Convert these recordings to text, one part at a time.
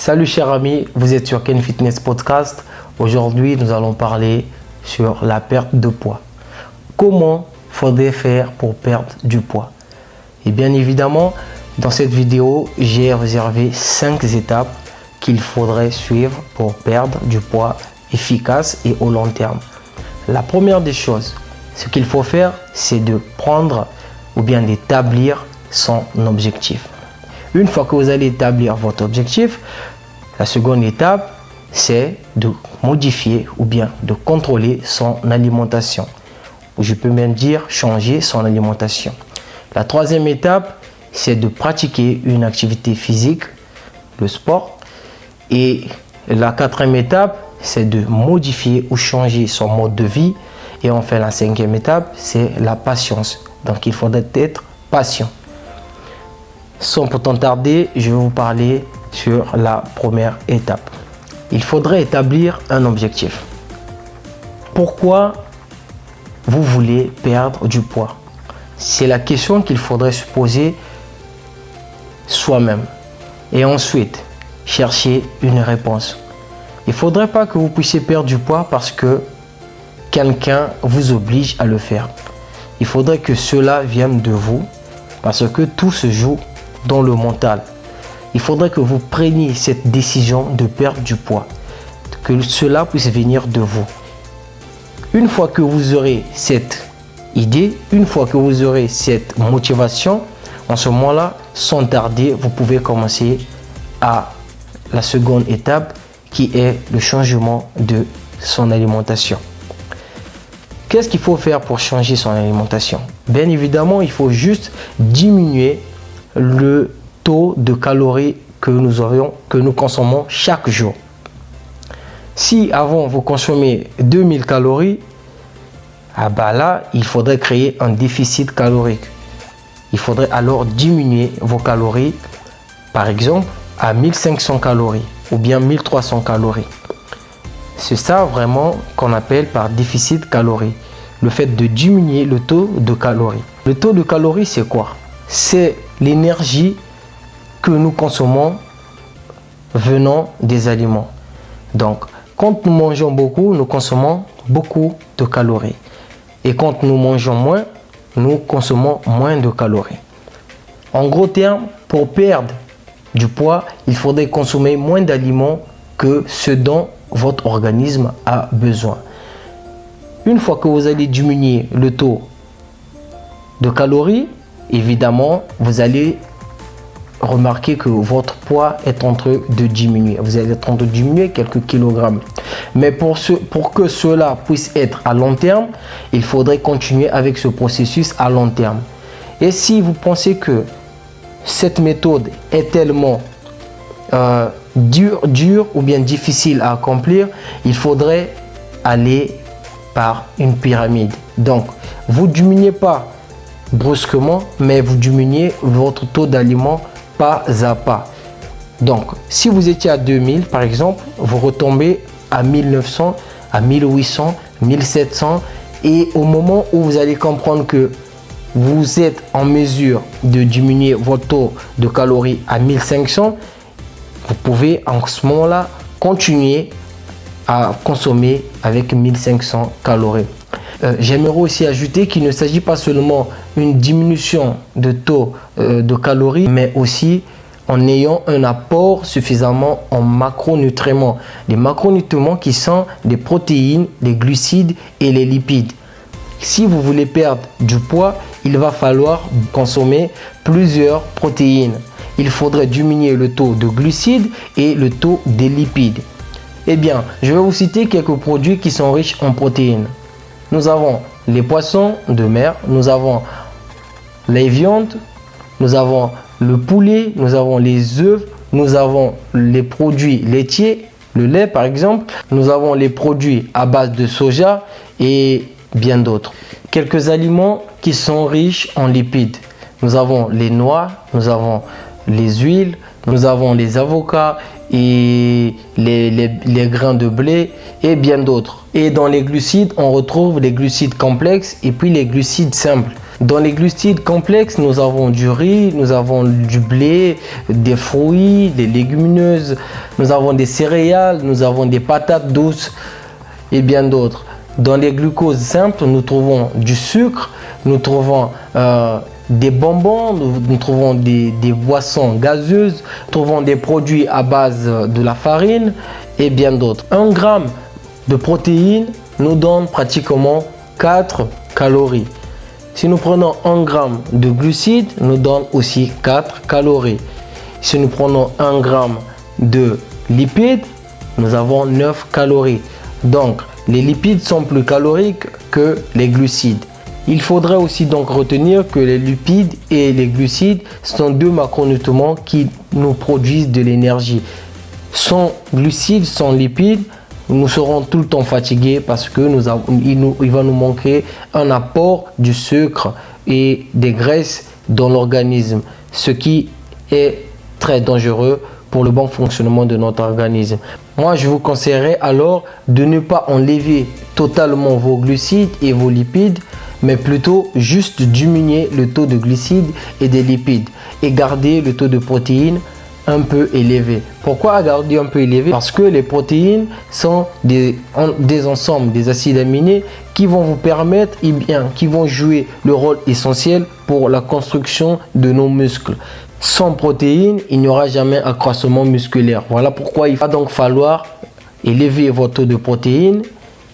Salut chers amis, vous êtes sur Ken Fitness Podcast. Aujourd'hui, nous allons parler sur la perte de poids. Comment faudrait faire pour perdre du poids? Et bien évidemment, dans cette vidéo, j'ai réservé 5 étapes qu'il faudrait suivre pour perdre du poids efficace et au long terme. La première des choses, ce qu'il faut faire, c'est de prendre ou bien d'établir son objectif. Une fois que vous allez établir votre objectif, la seconde étape, c'est de modifier ou bien de contrôler son alimentation. Ou je peux même dire changer son alimentation. La troisième étape, c'est de pratiquer une activité physique, le sport. Et la quatrième étape, c'est de modifier ou changer son mode de vie. Et enfin, la cinquième étape, c'est la patience. Donc, il faudrait être patient. Sans pourtant tarder, je vais vous parler sur la première étape. Il faudrait établir un objectif. Pourquoi vous voulez perdre du poids? C'est la question qu'il faudrait se poser soi-même. Et ensuite, chercher une réponse. Il ne faudrait pas que vous puissiez perdre du poids parce que quelqu'un vous oblige à le faire. Il faudrait que cela vienne de vous parce que tout se joue dans le mental. Il faudrait que vous preniez cette décision de perdre du poids, que cela puisse venir de vous. Une fois que vous aurez cette idée, une fois que vous aurez cette motivation, en ce moment-là, sans tarder, vous pouvez commencer à la seconde étape qui est le changement de son alimentation. Qu'est-ce qu'il faut faire pour changer son alimentation? Bien évidemment, il faut juste diminuer le taux de calories que nous consommons chaque jour. Si avant vous consommez 2000 calories, là, il faudrait créer un déficit calorique. Il faudrait alors diminuer vos calories, par exemple, à 1500 calories ou bien 1300 calories. C'est ça vraiment qu'on appelle par déficit calorique. Le fait de diminuer le taux de calories. Le taux de calories, c'est quoi? C'est l'énergie que nous consommons venant des aliments. Donc, quand nous mangeons beaucoup, nous consommons beaucoup de calories. Et quand nous mangeons moins, nous consommons moins de calories. En gros termes, pour perdre du poids, il faudrait consommer moins d'aliments que ce dont votre organisme a besoin. Une fois que vous allez diminuer le taux de calories, évidemment, vous allez remarquer que votre poids est en train de diminuer. Vous allez être en train de diminuer quelques kilogrammes. Mais pour que cela puisse être à long terme, il faudrait continuer avec ce processus à long terme. Et si vous pensez que cette méthode est tellement dure ou bien difficile à accomplir, il faudrait aller par une pyramide. Donc, vous ne diminuez pas brusquement, mais vous diminuez votre taux d'aliments pas à pas. Donc, si vous étiez à 2000, par exemple, vous retombez à 1900, à 1800, 1700. Et au moment où vous allez comprendre que vous êtes en mesure de diminuer votre taux de calories à 1500, vous pouvez en ce moment-là continuer à consommer avec 1500 calories. J'aimerais aussi ajouter qu'il ne s'agit pas seulement d'une diminution de taux de calories, mais aussi en ayant un apport suffisamment en macronutriments. Les macronutriments qui sont les protéines, les glucides et les lipides. Si vous voulez perdre du poids, il va falloir consommer plusieurs protéines. Il faudrait diminuer le taux de glucides et le taux des lipides. Eh bien, je vais vous citer quelques produits qui sont riches en protéines. Nous avons les poissons de mer, nous avons les viandes, nous avons le poulet, nous avons les œufs, nous avons les produits laitiers, le lait par exemple, nous avons les produits à base de soja et bien d'autres. Quelques aliments qui sont riches en lipides. Nous avons les noix, nous avons les huiles, nous avons les avocats et les grains de blé et bien d'autres. Et dans les glucides, on retrouve les glucides complexes et puis les glucides simples. Dans les glucides complexes, nous avons du riz, nous avons du blé, des fruits, des légumineuses, nous avons des céréales, nous avons des patates douces et bien d'autres. Dans les glucoses simples, nous trouvons du sucre, nous trouvons des bonbons, nous trouvons des boissons gazeuses, nous trouvons des produits à base de la farine et bien d'autres. 1 gramme de protéines nous donne pratiquement 4 calories. Si nous prenons 1 gramme de glucides, nous donne aussi 4 calories. Si nous prenons 1 gramme de lipides, nous avons 9 calories. Donc, les lipides sont plus caloriques que les glucides. Il faudrait aussi donc retenir que les lipides et les glucides sont 2 macronutriments qui nous produisent de l'énergie. Sans glucides, sans lipides, nous serons tout le temps fatigués parce que il va nous manquer un apport du sucre et des graisses dans l'organisme, ce qui est très dangereux pour le bon fonctionnement de notre organisme. Moi, je vous conseillerais alors de ne pas enlever totalement vos glucides et vos lipides, mais plutôt juste diminuer le taux de glucides et des lipides et garder le taux de protéines un peu élevé. Pourquoi garder un peu élevé? Parce que les protéines sont des ensembles, des acides aminés qui vont vous permettre, qui vont jouer le rôle essentiel pour la construction de nos muscles. Sans protéines, il n'y aura jamais accroissement musculaire. Voilà pourquoi il va donc falloir élever votre taux de protéines,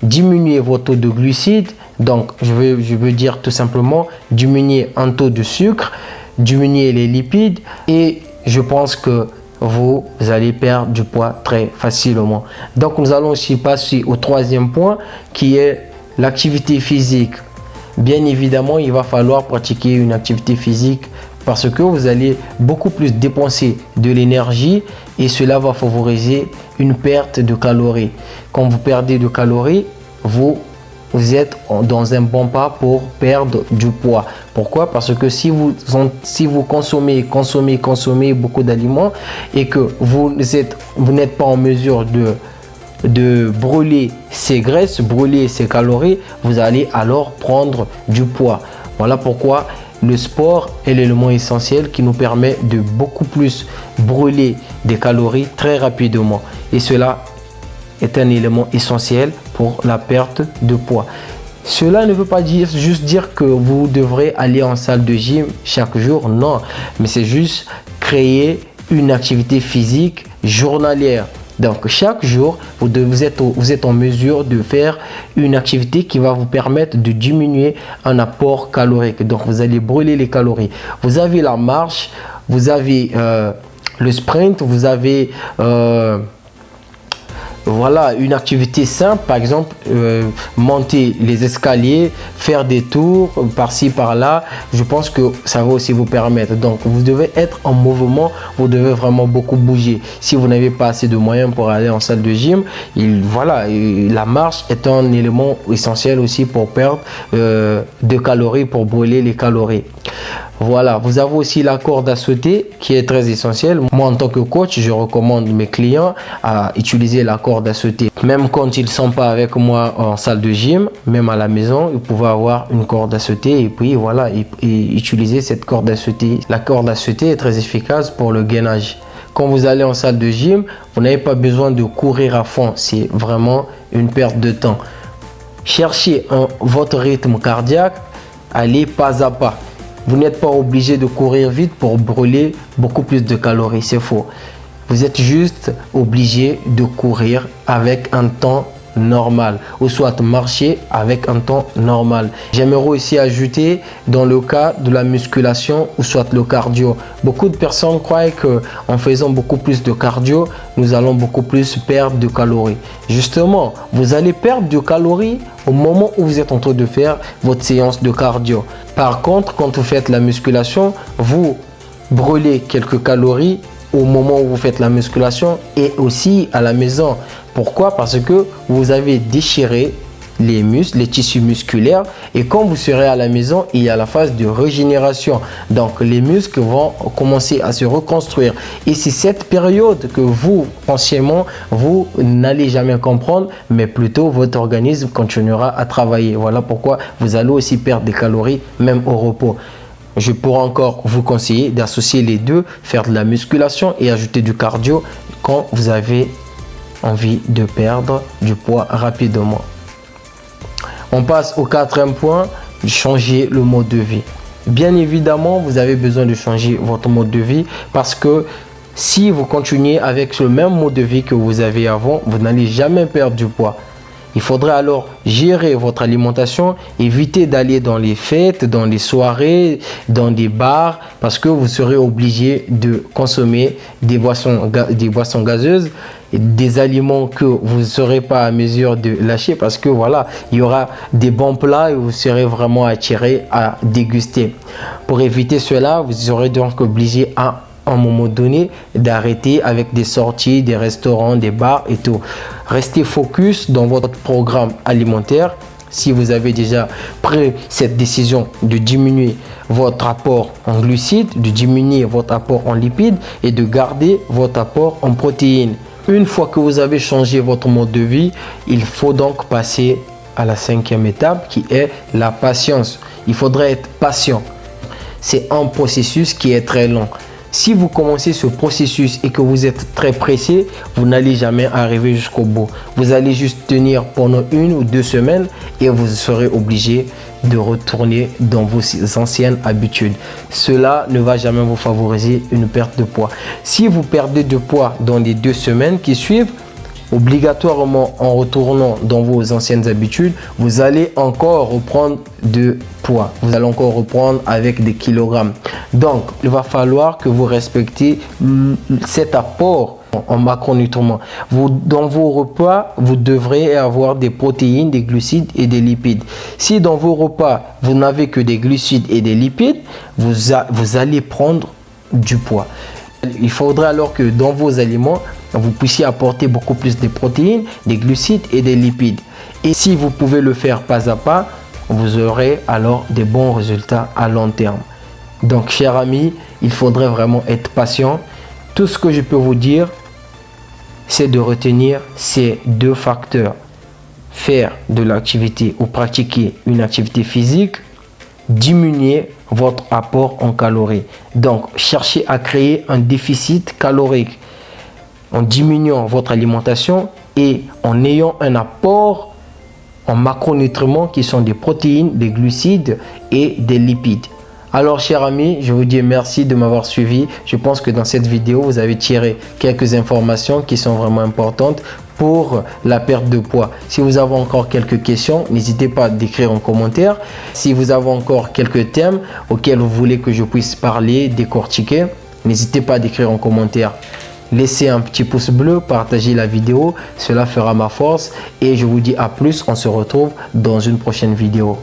diminuer votre taux de glucides. Donc, je veux dire tout simplement diminuer un taux de sucre, diminuer les lipides et je pense que vous allez perdre du poids très facilement. Donc, nous allons aussi passer au 3e point qui est l'activité physique. Bien évidemment, il va falloir pratiquer une activité physique parce que vous allez beaucoup plus dépenser de l'énergie et cela va favoriser une perte de calories. Quand vous perdez de calories, vous êtes dans un bon pas pour perdre du poids. Pourquoi? Parce que si vous consommez beaucoup d'aliments et que vous n'êtes pas en mesure de brûler ces graisses, brûler ces calories, vous allez alors prendre du poids. Voilà pourquoi le sport est l'élément essentiel qui nous permet de beaucoup plus brûler des calories très rapidement. Et cela est un élément essentiel pour la perte de poids. Cela ne veut pas juste dire que vous devrez aller en salle de gym chaque jour, non, mais c'est juste créer une activité physique journalière. Donc chaque jour, vous êtes en mesure de faire une activité qui va vous permettre de diminuer un apport calorique. Donc vous allez brûler les calories. Vous avez la marche, vous avez le sprint, vous avez voilà une activité simple, par exemple monter les escaliers, faire des tours par-ci par-là. Je pense que ça va aussi vous permettre. Donc vous devez être en mouvement, vous devez vraiment beaucoup bouger. Si vous n'avez pas assez de moyens pour aller en salle de gym, la marche est un élément essentiel aussi pour perdre de calories, pour brûler les calories. Voilà, vous avez aussi la corde à sauter qui est très essentielle. Moi, en tant que coach, je recommande mes clients à utiliser la corde à sauter. Même quand ils ne sont pas avec moi en salle de gym, même à la maison, ils peuvent avoir une corde à sauter et puis voilà, et utiliser cette corde à sauter. La corde à sauter est très efficace pour le gainage. Quand vous allez en salle de gym, vous n'avez pas besoin de courir à fond. C'est vraiment une perte de temps. Cherchez votre rythme cardiaque, allez pas à pas. Vous n'êtes pas obligé de courir vite pour brûler beaucoup plus de calories, c'est faux. Vous êtes juste obligé de courir avec un temps normal ou soit marcher avec un temps normal. J'aimerais aussi ajouter dans le cas de la musculation ou soit le cardio. Beaucoup de personnes croient qu'en faisant beaucoup plus de cardio, nous allons beaucoup plus perdre de calories. Justement, vous allez perdre de calories au moment où vous êtes en train de faire votre séance de cardio. Par contre, quand vous faites la musculation, vous brûlez quelques calories au moment où vous faites la musculation et aussi à la maison. Pourquoi? Parce que vous avez déchiré les muscles, les tissus musculaires. Et quand vous serez à la maison, il y a la phase de régénération. Donc les muscles vont commencer à se reconstruire. Et c'est cette période que vous, anciennement, vous n'allez jamais comprendre, mais plutôt votre organisme continuera à travailler. Voilà pourquoi vous allez aussi perdre des calories, même au repos. Je pourrais encore vous conseiller d'associer les deux, faire de la musculation et ajouter du cardio quand vous avez envie de perdre du poids rapidement. On passe au quatrième point, changer le mode de vie. Bien évidemment, vous avez besoin de changer votre mode de vie parce que si vous continuez avec le même mode de vie que vous avez avant, vous n'allez jamais perdre du poids. Il faudrait alors gérer votre alimentation, éviter d'aller dans les fêtes, dans les soirées, dans des bars, parce que vous serez obligé de consommer des boissons gazeuses, des aliments que vous ne serez pas à mesure de lâcher, parce que voilà, il y aura des bons plats et vous serez vraiment attiré à déguster. Pour éviter cela, vous serez donc obligé à un moment donné d'arrêter avec des sorties, des restaurants, des bars et tout. Restez focus dans votre programme alimentaire. Si vous avez déjà pris cette décision de diminuer votre apport en glucides, de diminuer votre apport en lipides et de garder votre apport en protéines. Une fois que vous avez changé votre mode de vie, il faut donc passer à la cinquième étape qui est la patience. Il faudrait être patient. C'est un processus qui est très long. Si vous commencez ce processus et que vous êtes très pressé, vous n'allez jamais arriver jusqu'au bout. Vous allez juste tenir pendant 1 ou 2 semaines et vous serez obligé de retourner dans vos anciennes habitudes. Cela ne va jamais vous favoriser une perte de poids. Si vous perdez de poids dans les 2 semaines qui suivent, obligatoirement en retournant dans vos anciennes habitudes, vous allez encore reprendre de poids. Vous allez encore reprendre avec des kilogrammes. Donc, il va falloir que vous respectiez cet apport en macronutriments. Dans vos repas, vous devrez avoir des protéines, des glucides et des lipides. Si dans vos repas, vous n'avez que des glucides et des lipides, vous allez prendre du poids. Il faudra alors que dans vos aliments, vous puissiez apporter beaucoup plus de protéines, des glucides et des lipides. Et si vous pouvez le faire pas à pas, vous aurez alors des bons résultats à long terme. Donc, chers amis, il faudrait vraiment être patient. Tout ce que je peux vous dire, c'est de retenir ces 2 facteurs. Faire de l'activité ou pratiquer une activité physique, diminuer votre apport en calories. Donc, cherchez à créer un déficit calorique en diminuant votre alimentation et en ayant un apport en macronutriments qui sont des protéines, des glucides et des lipides. Alors, chers amis, je vous dis merci de m'avoir suivi. Je pense que dans cette vidéo, vous avez tiré quelques informations qui sont vraiment importantes pour la perte de poids. Si vous avez encore quelques questions, n'hésitez pas à d'écrire en commentaire. Si vous avez encore quelques thèmes auxquels vous voulez que je puisse parler, décortiquer, n'hésitez pas à d'écrire en commentaire. Laissez un petit pouce bleu, partagez la vidéo, cela fera ma force et je vous dis à plus, on se retrouve dans une prochaine vidéo.